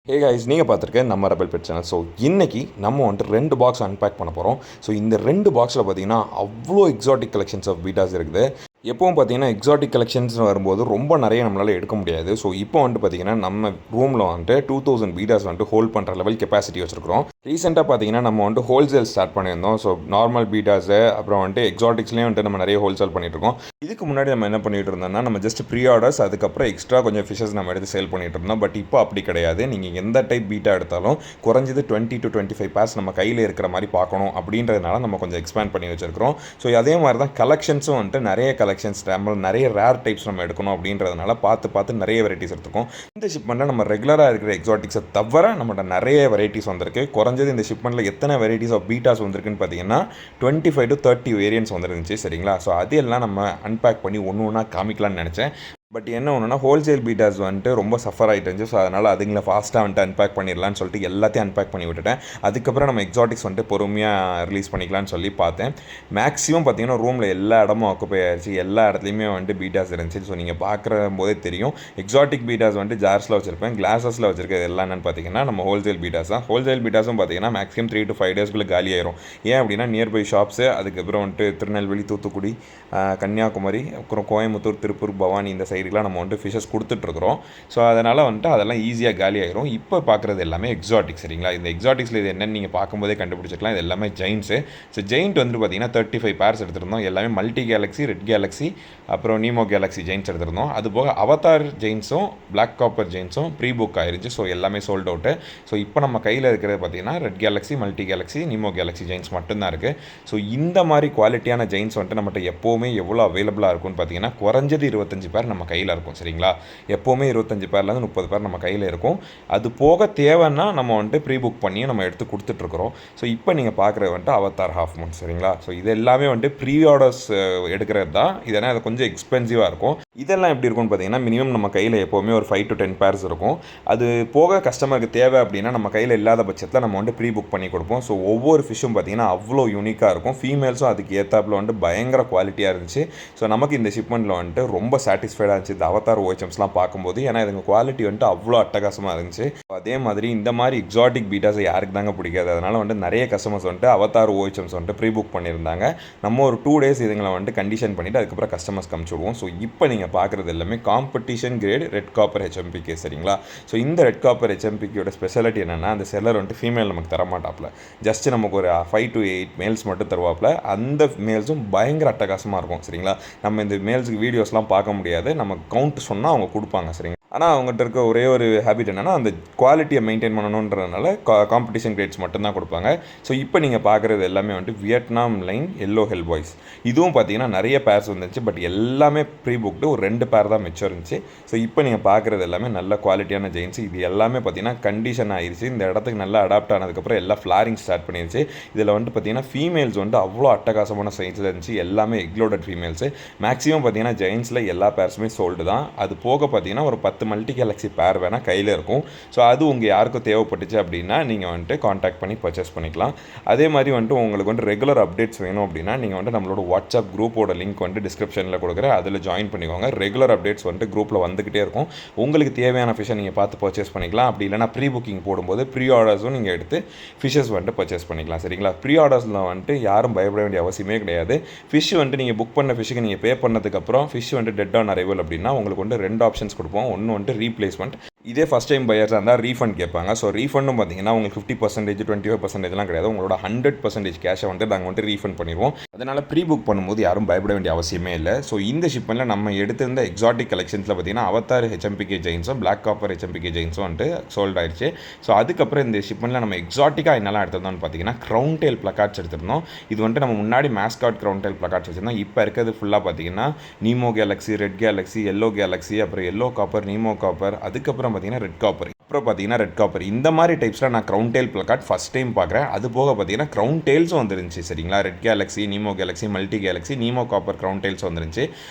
Hey guys, நீங்கள் பார்த்துருக்க நம்ம ரெபல் பெட் சேனல். ஸோ இன்றைக்கி நம்ம வந்துட்டு 2 பாக்ஸ் அன்பேக் பண்ண போகிறோம். ஸோ இந்த 2 பாக்ஸில் பார்த்தீங்கன்னா அவ்வளோ எக்ஸாட்டிக் கலெக்ஷன்ஸ் ஆஃப் பீட்டாஸ் இருக்குது. எப்பவும் பார்த்தீங்கன்னா எக்ஸாட்டிக் கலெக்ஷன்ஸ் வரும்போது ரொம்ப நிறைய நம்மளால் எடுக்க முடியாது. ஸோ இப்போ வந்துட்டு பார்த்தீங்கன்னா நம்ம ரூமில் வந்துட்டு 2000 பீட்டாஸ் வந்துட்டு ஹோல்ட் பண்ணுற லெவல் கெப்பாசிட்டி வச்சுருக்கிறோம். ரீசெண்டாக பார்த்தீங்கன்னா நம்ம வந்துட்டு ஹோல்சேல் ஸ்டார்ட் பண்ணியிருந்தோம். ஸோ நார்மல் பீட்டாஸு அப்புறம் வந்துட்டு எக்ஸாட்டிக்ஸ்லேயும் வந்துட்டு நம்ம நிறைய ஹோல்சேல் பண்ணிகிட்ருக்கோம். இதுக்கு முன்னாடி நம்ம என்ன பண்ணிகிட்டு இருந்தோம்னா நம்ம ஜஸ்ட் ப்ரீ ஆர்டர்ஸ், அதுக்கப்புறம் எக்ஸ்ட்ரா கொஞ்சம் ஃபிஷஸ் நம்ம எடுத்து சேல் பண்ணிகிட்டு இருந்தோம். பட் இப்போ அப்படி கிடையாது. நீங்கள் எந்த டைப் பீட்டா எடுத்தாலும் குறைஞ்சது 20 to 25 பேர்ஸ் நம்ம கையில் இருக்கிற மாதிரி பார்க்கணும். அப்படின்றதுனால நம்ம கொஞ்சம் எக்ஸ்பேண்ட் பண்ணி வச்சுருக்கிறோம். ஸோ அதே மாதிரி தான் கலெக்ஷன்ஸும் வந்துட்டு நிறைய கலெக்ஷன்ஸ் நிறைய ரேர் டைப்ஸ் நம்ம எடுக்கணும். அப்படின்றதுனால பார்த்து நிறைய வெரைட்டிஸ் எடுத்துக்கோம். இந்த ஷிப்மெண்ட்டில் நம்ம ரெகுலராக இருக்கிற எக்ஸாட்டிக்ஸை தவிர நம்மகிட்ட நிறைய வெரைட்டிஸ் வந்திருக்கு. குறைஞ்சது இந்த ஷிப்மெண்ட்டில் எத்தனை வெரைட்டிஸ் ஆஃப் பீட்டாஸ் வந்திருக்குன்னு பார்த்தீங்கன்னா 25 to 30 வேரியன்ட்ஸ் வந்துருந்துச்சு. சரிங்களா? ஸோ அதெல்லாம் நம்ம அன்பேக் பண்ணி ஒன்று ஒன்றா காமிக்கலாம்னு நினச்சேன். பட் என்ன ஒன்றுனா ஹோல்சேல் பீட்டாஸ் வந்துட்டு ரொம்ப சஃபர் ஆகிட்டு இருந்துச்சு. ஸோ அதனால் அதுங்களை ஃபாஸ்ட்டாக வந்துட்டு அன்பேக் பண்ணிடலான்னு சொல்லிட்டு எல்லாத்தையும் அன்பேக் பண்ணி விட்டுட்டேன். அதுக்கப்புறம் நம்ம எக்ஸாட்டிக்ஸ் வந்துட்டு பொறுமையாக ரிலீஸ் பண்ணிக்கலான்னு சொல்லி பார்த்தேன். மேக்ஸிமம் பார்த்தீங்கன்னா ரூமில் எல்லா இடமும் ஆக்குப்பை ஆயிடுச்சு. எல்லா இடத்துலையுமே வந்துட்டு பீட்டாஸ் இருந்துச்சு. ஸோ நீங்கள் பார்க்குற போதே தெரியும். எக்ஸாட்டிக் பீட்டாஸ் வந்துட்டு ஜார்ஸில் வச்சுருப்பேன். கிளாஸஸில் வச்சுருக்கிறது எல்லாம் என்னென்னு பார்த்தீங்கன்னா நம்ம ஹோல்சேல் பீட்டாஸ் தான். ஹோல்சேல் பீட்டாஸும் பார்த்தீங்கன்னா மேக்ஸிமம் 3 to 5 டேஸ்க்குள்ளே காலி ஆயிரும். ஏன் அப்படின்னா நியர்பை ஷாப்ஸு, அதுக்கப்புறம் வந்துட்டு திருநெல்வேலி, தூத்துக்குடி, கன்னியாகுமரி, அப்புறம் கோயம்புத்தூர், திருப்பூர், பவானி இந்த சைடுலாம் நம்ம வந்துட்டு ஃபிஷஸ் கொடுத்துட்ருக்குறோம். ஸோ அதனால் வந்துட்டு அதெல்லாம் ஈஸியாக காலி ஆகிரும். இப்போ பார்க்குறது எல்லாமே எக்ஸாட்டிக். சரிங்களா? இந்த எக்ஸாட்டிக்ஸில் இது என்னென்னு நீங்கள் பார்க்கும்போதே கண்டுபிடிச்சிக்கலாம். இது எல்லாமே ஜெயின்ஸு. ஸோ ஜெயின்ட் வந்துட்டு பார்த்தீங்கன்னா 35 பேர்ஸ் எடுத்திருந்தோம். எல்லாமே மல்டி கேலக்ஸி, ரெட் கேலக்ஸி, அப்புறம் நீமோ கேலக்ஸி ஜெயின்ஸ் எடுத்திருந்தோம். அது போக அவதார் ஜெயின்ஸும் பிளாக் காப்பர் ஜெயின்ஸும் ப்ரீ புக் ஆயிருச்சு. ஸோ எல்லாமே சோல்ட் அவுட்டு. ஸோ இப்போ நம்ம கையில் இருக்கிறது பார்த்தீங்கன்னா red galaxy, multi galaxy, Nemo galaxy ஜெயின்ஸ் மட்டும்தான் இருக்குது. ஸோ இந்த மாதிரி குவாலிட்டியான ஜெயின்ஸ் வந்துட்டு நம்மகிட்ட எப்போவுமே எவ்வளோ அவைலபிளாக இருக்கும்னு பார்த்தீங்கன்னா குறைஞ்சது 25 பேர் நம்ம கையில் இருக்கும். சரிங்களா? எப்போவுமே 25 பேர்லேருந்து 30 பேர் நம்ம கையில் இருக்கும். அது போக தேவைன்னா நம்ம வந்துட்டு ப்ரீ புக் பண்ணி நம்ம எடுத்து கொடுத்துட்ருக்குறோம். ஸோ இப்போ நீங்கள் பார்க்குறது வந்துட்டு அவதார் ஹாஃப் மூன். சரிங்களா? ஸோ இது எல்லாமே வந்துட்டு ப்ரீ ஆர்டர்ஸ் எடுக்கிறது தான். இதனால் அது கொஞ்சம் எக்ஸ்பென்சிவாக இருக்கும். இதெல்லாம் எப்படி இருக்கும்னு பார்த்தீங்கன்னா மினிமம் நம்ம கையில் எப்போவுமே ஒரு 5 to 10 பேர்ஸ் இருக்கும். அது போக கஸ்டமருக்கு தேவை அப்படின்னா நம்ம கையில் இல்லாத பட்சத்தில் நம்ம வந்துட்டு ப்ரீ புக் பண்ணி கொடுப்போம். ஸோ ஒவ்வொரு ஃபிஷ்ஷும் பார்த்தீங்கன்னா அவ்வளோ யூனிக்காக இருக்கும். ஃபீமேல்ஸும் அதுக்கு ஏற்றாப்பில் வந்துட்டு பயங்கர குவாலிட்டியாக இருந்துச்சு. ஸோ நமக்கு இந்த ஷிப்மெண்ட்டில் வந்துட்டு ரொம்ப சாட்டிஸ்ஃபைடாக இருந்துச்சு இந்த அவதார் ஓஎச்எம்ஸ்லாம் பார்க்கும்போது. ஏன்னா இதுங்க குவாலிட்டி வந்துட்டு அவ்வளோ அட்டகாசமாக இருந்துச்சு. அதே மாதிரி இந்த மாதிரி எக்ஸாட்டிக் பீட்டாஸை யாருக்கு தாங்க பிடிக்காது? அதனால் வந்துட்டு நிறைய கஸ்டமர்ஸ் வந்துட்டு அவதார் ஓஎச்எம்ஸ் வந்துட்டு ப்ரீ புக் பண்ணியிருந்தாங்க. நம்ம ஒரு 2 days இதுங்களை வந்துட்டு கண்டிஷன் பண்ணிவிட்டு அதுக்கப்புறம் கஸ்டமர்ஸ் காமிச்சுடுவோம். ஸோ இப்போ நீங்கள் பார்க்குறது எல்லாமே காம்படிஷன் கிரேட் ரெட் காப்பர் ஹெச்எம்பிகே. சரிங்களா? ஸோ இந்த ரெட் காப்பர் ஹெச்எம்பிகேயோட ஸ்பெஷாலிட்டி என்னென்னா அந்த செல்லர் வந்துட்டு ஃபீமேல் நமக்கு தரமாட்டாப்பில். ஜஸ்ட் நமக்கு ஒரு 5 to 8 மேல்ஸ் மட்டும் தருவாப்பில். அந்த மேல்ஸும் பயங்கர அட்டகாசமாக இருக்கும். சரிங்களா? நம்ம இந்த மேல்ஸுக்கு வீடியோஸ்லாம் பார்க்க முடியாது. நம்ம கவுண்ட் சொன்னால் அவங்க கொடுப்பாங்க. சரிங்க? ஆனால் அவங்ககிட்ட இருக்க ஒரே ஒரு ஹேபிட் என்னென்னா அந்த குவாலிட்டியை மெயின்டைன் பண்ணணுன்றதுனால காம்படிஷன் கிரேட்ஸ் மட்டும்தான் கொடுப்பாங்க. ஸோ இப்போ நீங்கள் பார்க்குறது எல்லாமே வந்துட்டு வியட்நாம் லைன் எல்லோ ஹெல் பாய்ஸ். இதுவும் பார்த்தீங்கன்னா நிறைய பேர்ஸ் வந்துச்சு. பட் எல்லாமே ப்ரீ புக்டு. ஒரு 2 பேர் தான் மிச்சம் இருந்துச்சு. ஸோ இப்போ நீங்கள் பார்க்குறது எல்லாமே நல்ல குவாலிட்டியான ஜெயின்ஸ். இது எல்லாமே பார்த்தீங்கன்னா கண்டிஷன் ஆயிடுச்சு. இந்த இடத்துக்கு நல்லா அடாப்ட் ஆனதுக்கப்புறம் எல்லாம் ஃப்ளாரிங் ஸ்டார்ட் பண்ணிடுச்சு. இதில் வந்துட்டு பார்த்தீங்கன்னா ஃபீமேல்ஸ் வந்துட்டு அவ்வளோ அட்டகாசமான சைஸில் இருந்துச்சு. எல்லாமே எக்லோடட் ஃபீமேல்ஸு. மேக்ஸிமம் பார்த்தீங்கன்னா ஜெயின்ஸில் எல்லா பேர்ஸுமே சோல்டு தான். அது போக பார்த்தீங்கன்னா ஒரு 10 மல்டி கேலக்ஸி பேர் வேணால் கையில் இருக்கும். ஸோ அது உங்கள் யாருக்கும் தேவைப்பட்டுச்சு அப்படின்னா நீங்கள் வந்துட்டு காண்டாக்ட் பண்ணி பர்ச்சேஸ் பண்ணிக்கலாம். அதே மாதிரி வந்துட்டு உங்களுக்கு வந்துட்டு ரெகுலர் அப்டேட்ஸ் வேணும் அப்படின்னா நீங்கள் வந்துட்டு நம்மளோட வாட்ஸ்அப் குரூப்போட லிங்க் வந்துட்டு டிஸ்கிரிப்ஷனில் கொடுக்குறேன். அதில் ஜாயின் பண்ணிக்கோங்க. ரெகுலர் அப்டேட்ஸ் வந்துட்டு குரூப்பில் வந்துக்கிட்டே இருக்கும். உங்களுக்கு தேவையான ஃபிஷ்ஷை நீங்கள் பார்த்து பர்ச்சேஸ் பண்ணிக்கலாம். அப்படி இல்லைனா ப்ரீ புக்கிங் போடும்போது ப்ரீ ஆர்டர்ஸும் நீங்கள் எடுத்து ஃபிஷ்ஷஸ் வந்துட்டு பர்ச்சேஸ் பண்ணிக்கலாம். சரிங்களா? ப்ரீ ஆர்டர்ஸில் வந்துட்டு யாரும் பயப்பட வேண்டிய அவசியமே கிடையாது. ஃபிஷ் வந்துட்டு நீங்கள் புக் பண்ண ஃபிஷ்ஷுக்கு நீங்கள் பே பண்ணதுக்கப்புறம் ஃபிஷ் வந்துட்டு டெட் ஆன் அரைவல் அப்படின்னா உங்களுக்கு வந்துட்டு 2 ஆப்ஷன்ஸ் கொடுப்போம். ஒன்று வந்துட்டு ரீப்ளேஸ்மெண்ட். இதே ஃபஸ்ட் டைம் பையர்ஸாக இருந்தால் ரீஃபண்ட் கேட்பாங்க. ஸோ ரீஃபண்டும் பார்த்தீங்கன்னா உங்களுக்கு 50%, 25%லாம் கிடையாது. உங்களோட 100% கேஷை வந்துட்டு நாங்கள் வந்துட்டு ரீஃபண்ட் பண்ணிடுவோம். அதனால் ப்ரீ புக் பண்ணும்போது யாரும் பயப்பட வேண்டிய அவசியமே இல்லை. ஸோ இந்த ஷிப்மெண்ட்டில் நம்ம எடுத்திருந்த எக்ஸாட்டிக் கலெக்ஷன்ஸில் பார்த்தீங்கன்னா அவதார் ஹெச்எம்பிகே ஜெயின்ஸும் பிளாக் காப்பர் ஹெச்எம்பிகே ஜெயின்ஸும் வந்துட்டு சோல்ட் ஆயிடுச்சு. ஸோ அதுக்கப்புறம் இந்த ஷிப்மெண்ட்டில் நம்ம எக்ஸாட்டிக்காக என்னெல்லாம் எடுத்திருந்தோம்னு பார்த்தீங்கன்னா க்ரௌன் டெயில் பிளக்கார்ட்ஸ் எடுத்திருந்தோம். இது வந்துட்டு நம்ம முன்னாடி மேஸ்காட் க்ரௌன் டெயில் பிளக்கார்ட்ஸ் வச்சுருந்தோம். இப்போ இருக்கிறது ஃபுல்லாக பார்த்தீங்கன்னா Nemo Galaxy, red Galaxy, yellow Galaxy, அப்புறம் எல்லோ காப்பர், நீமோ காப்பர், அதுக்கப்புறம் பார்த்தீங்கன்னா ரெட் காப்பர், அப்புறம் பார்த்தீங்கன்னா ரெட் காப்பர். இந்த மாதிரி டைப்ஸில் நான் crown tail placard first time பார்க்குறேன். அது போக பார்த்தீங்கன்னா க்ரௌன் டெயில்ஸும் வந்துருந்துச்சு. சரிங்களா? Red galaxy, Nemo galaxy, multi galaxy, Nemo copper crown tails வந்துருந்துச்சு.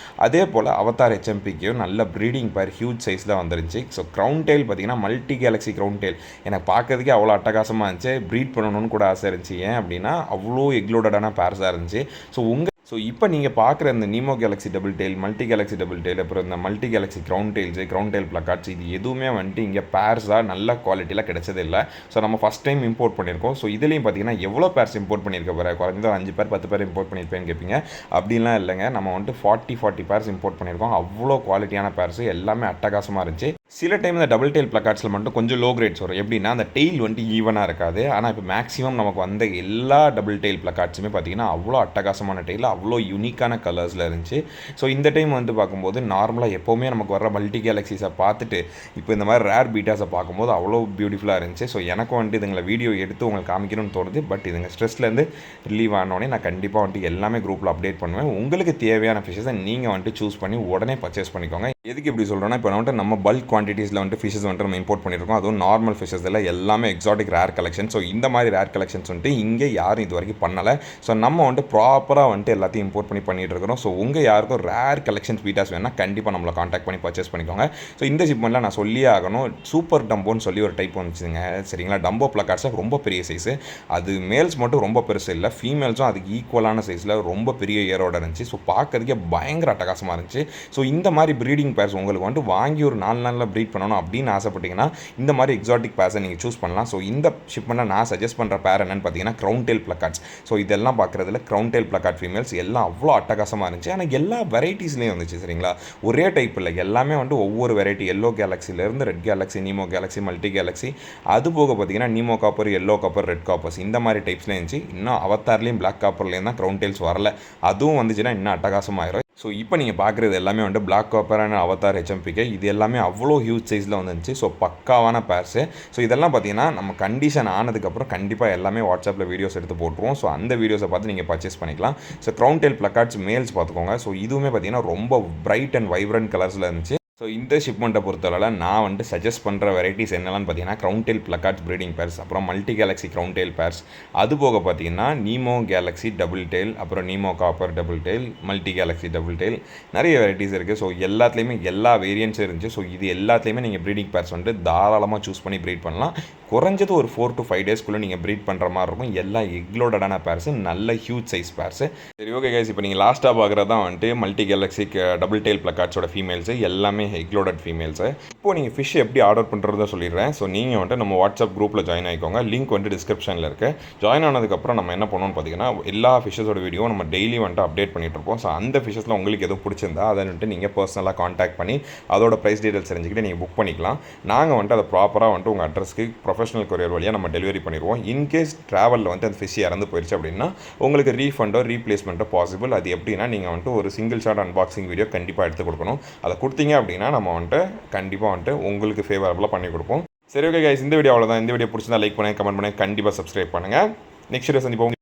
அதே போல் அவதார் ஹெச்எம்பிக்கும் நல்ல ப்ரீடிங் பேர் ஹியூஜ் சைஸில் வந்துருந்துச்சு. ஸோ க்ரௌன் டெயில் பார்த்தீங்கன்னா மல்டி கேலக்ஸி க்ரௌன் டெயில் எனக்கு பார்க்கறதுக்கே அவ்வளோ அட்டகாசமாக இருந்துச்சு. ப்ரீட் பண்ணணும்னு கூட ஆசை இருந்துச்சு. ஏன் அப்படின்னா அவ்வளோ எக்லோடடான பேர்ஸாக இருந்துச்சு. ஸோ ஸோ இப்போ நீங்கள் பார்க்குற இந்த Nemo galaxy double tail, multi galaxy double tail, அப்புறம் இந்த மல்டி கேலக்ஸி க்ரௌண்ட் டெயில் ப்ளக்கார்ட்ஸ், இது எதுவுமே வந்துட்டு இங்கே பேர்ஸாக நல்ல குவாலிட்டியில் கிடைச்சது இல்லை. ஸோ நம்ம ஃபஸ்ட் டைம் இம்போர்ட் பண்ணியிருக்கோம். ஸோ இதுலேயும் பார்த்தீங்கன்னா எவ்வளோ பேர்ஸ் இம்போர்ட் பண்ணியிருக்க போகிற, குறைஞ்சது 5 பேர் 10 பேர் இம்போர்ட் பண்ணியிருப்பேன்னு கேட்பீங்க. அப்படின்லாம் இல்லைங்க, நம்ம வந்துட்டு 40 பேர்ஸ் இம்போர்ட் பண்ணியிருக்கோம். அவ்வளோ குவாலிட்டியான பேர்ஸ், எல்லாமே அட்டகாசமாக இருந்துச்சு. சில டைம் இந்த டபுள் டெயில் ப்ளக்கார்ட்ஸில் மட்டும் கொஞ்சம் லோ கிரேட்ஸ் வரும். எப்படின்னா அந்த டெயில் வந்துட்டு ஈவனாக இருக்காது. ஆனால் இப்போ மேக்ஸிமம் நமக்கு வந்த எல்லா டபுள் டெயில் ப்ளக்கார்ட்ஸுமே பார்த்தீங்கன்னா அவ்வளோ அட்டகாசமான டெயில், அவ்வளோ யூனிக்கான கலர்ஸில் இருந்துச்சு. ஸோ இந்த டைம் வந்து பார்க்கும்போது நார்மலாக எப்போவுமே நமக்கு வர மல்டி கேலக்ஸிஸை பார்த்துட்டு இப்போ இந்த மாதிரி ரேர் பீட்டாஸை பார்க்கும்போது அவ்வளோ பியூட்டிஃபுல்லாக இருந்துச்சு. ஸோ எனக்கும் வந்துட்டு இதுங்களை வீடியோ எடுத்து உங்களுக்கு காமிக்கணும்னு தோணுது. பட் இதுங்க ஸ்ட்ரெஸ்லேருந்து ரிலீவ் ஆனோடனே நான் கண்டிப்பாக வந்துட்டு எல்லாமே குரூப்பில் அப்டேட் பண்ணுவேன். உங்களுக்கு தேவையான ஃபிஷஸை நீங்கள் வந்துட்டு சூஸ் பண்ணி உடனே பர்ச்சேஸ் பண்ணிக்கோங்க. எதுக்கு இப்படி சொல்கிறோன்னா, இப்போ வந்துட்டு நம்ம பல்க் குவான்டிட்டிஸில் வந்துட்டு ஃபிஷஸ் வந்துட்டு நம்ம இம்போர்ட் பண்ணியிருக்கோம். அதுவும் நார்மல் ஃபிஷஸ் எல்லாம் எல்லாமே எக்ஸாட்டிக் ரேர் கலெக்ஷன். ஸோ இந்த மாதிரி ரேர் கலெக்ஷன்ஸ் வந்துட்டு இங்கே யாரும் இது வரைக்கும் பண்ணலை. ஸோ நம்ம வந்துட்டு ப்ராப்பராக வந்துட்டு எல்லாத்தையும் இம்போர்ட் பண்ணிட்டு இருக்கிறோம். ஸோ உங்கள் யாருக்கும் ரேர் கலெக்ஷன்ஸ் பீட்டாஸ் வேணால் கண்டிப்பாக நம்மளை காண்டாக்ட் பண்ணி பர்ச்சேஸ் பண்ணிக்கோங்க. ஸோ இந்த ஷிப்மெண்ட்டில் நான் சொல்லியே ஆகணும், சூப்பர் டம்போன்னு சொல்லி ஒரு டைப் வந்துச்சுங்க. சரிங்களா, டம்போ ப்ளக்கார்ட்ஸாக ரொம்ப பெரிய சைஸு. அது மேல்ஸ் மட்டும் ரொம்ப பெருசு இல்லை, ஃபீமேல்ஸும் அதுக்கு ஈக்குவலான சைஸில் ரொம்ப பெரிய ஏரோட இருந்துச்சு. ஸோ பார்க்கறதுக்கே பயங்கர அட்டகாசமாக இருந்துச்சு. ஸோ இந்த மாதிரி ப்ரீடிங் பேர்ஸ் உங்களுக்கு வந்துட்டு வாங்கி ஒரு 4 நாளில் ப்ரீட் பண்ணணும் அப்படின்னு ஆசைப்பட்டீங்கன்னா இந்த மாதிரி எக்ஸாட்டிக் பேர்ஸை நீங்கள் சூஸ் பண்ணலாம். ஸோ இந்த ஷிப்மெண்ட்டில் நான் சஜஸ்ட் பண்ணுற பேர் என்னன்னு பார்த்தீங்கன்னா க்ரௌண்ட் டெயில் ப்ளக்கார்ட்ஸ். ஸோ இதெல்லாம் பார்க்குறதுல க்ரௌண்ட் டெயில் ப்ளக்கார்ட் ஃபீமேல்ஸ் எல்லாம் அவ்வளோ அட்டகாசமாக இருந்துச்சு. ஆனால் எல்லா வெரைட்டிஸ்லேயும் இருந்துச்சு. சரிங்களா, ஒரே டைப் இல்லை, எல்லாமே வந்துட்டு ஒவ்வொரு வெரைட்டி. எல்லோ கேலக்ஸிலேருந்து red galaxy, Nemo galaxy, multi galaxy, அது போக பார்த்தீங்கன்னா Nemo copper, yellow copper, red coppers, இந்த மாதிரி டைப்ஸ்லேயும் இருந்துச்சு. இன்னும் அவத்தார்லேயும் பிளாக் காப்பர்லேயும் தான் க்ரௌண்ட் டெயில்ஸ் வரல. அதுவும் வந்துச்சுன்னா இன்னும் அட்டகாசமாயிரும். ஸோ இப்போ நீங்கள் பார்க்குறது எல்லாமே வந்துட்டு பிளாக் காப்பரான அவதார் HMPK, இது எல்லாமே அவ்வளோ ஹியூஜ் சைஸில் வந்துருந்துச்சு. ஸோ பக்காவான பேர்ஸு. ஸோ இதெல்லாம் பார்த்தீங்கன்னா நம்ம கண்டிஷன் ஆனதுக்கப்புறம் கண்டிப்பாக எல்லாமே வாட்ஸ்அப்பில் வீடியோஸ் எடுத்து போட்டுருவோம். ஸோ அந்த வீடியோஸை பார்த்து நீங்கள் பர்ச்சேஸ் பண்ணிக்கலாம். ஸோ க்ரௌண்ட் டெயில் ப்ளக்கார்ட்ஸ் மேல்ஸ் பார்த்துக்கோங்க. ஸோ இதுவுமே பார்த்தீங்கன்னா ரொம்ப பிரைட் அண்ட் வைப்ரண்ட் கலர்ஸில் இருந்துச்சு. ஸோ இந்த ஷிப்மெண்ட்டை பொறுத்தவரை நான் வந்துட்டு சஜஸ்ட் பண்ணுற வெரைட்டிஸ் என்னென்னு பார்த்தீங்கன்னா ground tail plakats breeding pairs, அப்புறம் multi galaxy ground tail pairs, அது போக பார்த்தீங்கன்னா நீமோ கேலக்ஸி டபுள் டெயில், அப்புறம் Nemo copper double tail, multi galaxy double tail, நிறைய வெரைட்டிஸ் இருக்குது. ஸோ எல்லாத்துலேயுமே எல்லா வேரியன்ஸும் இருந்துச்சு. ஸோ இது எல்லாத்துலேயுமே நீங்கள் ப்ரீடிங் பேர்ஸ் வந்துட்டு தாராளமாக சூஸ் பண்ணி ப்ரீட் பண்ணலாம். குறைஞ்சது ஒரு 4 to 5 டேஸ்க்குள்ளே நீங்கள் ப்ரீட் பண்ணுற மாதிரி இருக்கும். எல்லாம் எக்லோடடான பேர்ஸு, நல்ல ஹியூஜ் சைஸ் பேர்ஸு. சரி, ஓகே கைஸ், இப்போ நீங்கள் லாஸ்ட்டாக பார்க்குறது தான் வந்துட்டு மல்டி கேலக்ஸி டபுள் டெயில் ப்ளக்கார்ட்ஸோட ஃபீமேல்ஸு, எல்லாமே எக்லோடட் ஃபீமேல்ஸு. இப்போ நீங்கள் ஃபிஷ் எப்படி ஆர்டர் பண்ணுறதா சொல்லிடுறேன். ஸோ நீங்கள் வந்துட்டு நம்ம வாட்ஸ்அப் குரூப்பில் ஜாயின் ஆகிக்கோங்க. லிங்க் வந்துட்டு டிஸ்கிரிப்ஷனில் இருக்குது. ஜாயின் ஆனதுக்கப்புறம் நம்ம என்ன பண்ணணும்னு பார்த்தீங்கன்னா, எல்லா ஃபிஷ்ஷஸோட வீடியோ நம்ம டெய்லி வந்துட்டு அப்டேட் பண்ணிட்டு இருப்போம். ஸோ அந்த ஃபிஷ்ஷஸில் உங்களுக்கு எதுவும் பிடிச்சிருந்தா அதை வந்துட்டு நீங்கள் பர்சனலாக காண்டாக்ட் பண்ணி அதோட ப்ரைஸ் டீட்டெயில்ஸ் தெரிஞ்சுக்கிட்டு நீங்கள் புக் பண்ணிக்கலாம். நாங்கள் வந்துட்டு அதை ப்ராப்பராக வந்துட்டு உங்கள் அட்ரஸ்க்கு ப்ரொஃபஷனல் கொரியர் வழியாக நம்ம டெலிவரி பண்ணிடுவோம். இன்கேஸ் ட்ராவலில் வந்து அந்த ஃபிஷ் இறந்து போயிடுச்சு அப்படின்னா உங்களுக்கு ரீஃபண்டோ ரீப்ளேஸ்மெண்ட்டோ பாசிபிள். அது எப்படின்னா நீங்கள் வந்துட்டு ஒரு சிங்கிள் ஷாட் அன்பாக்சிங் வீடியோ கண்டிப்பாக எடுத்து கொடுக்கணும். அதை கொடுத்தீங்க அப்படின்னா நம்ம வந்துட்டு கண்டிப்பாக வந்துட்டு உங்களுக்கு ஃபேவரபுளாக பண்ணி கொடுப்போம். சரி, ஓகே கைஸ், இந்த வீடியோ அவ்வளோதான். இந்த வீடியோ பிடிச்சிருந்தா லைக் பண்ணுங்கள், கமெண்ட் பண்ணுங்கள், கண்டிப்பாக சப்ஸ்கிரைப் பண்ணுங்கள். நெக்ஸ்ட் வீடியோ சந்திப்போம்.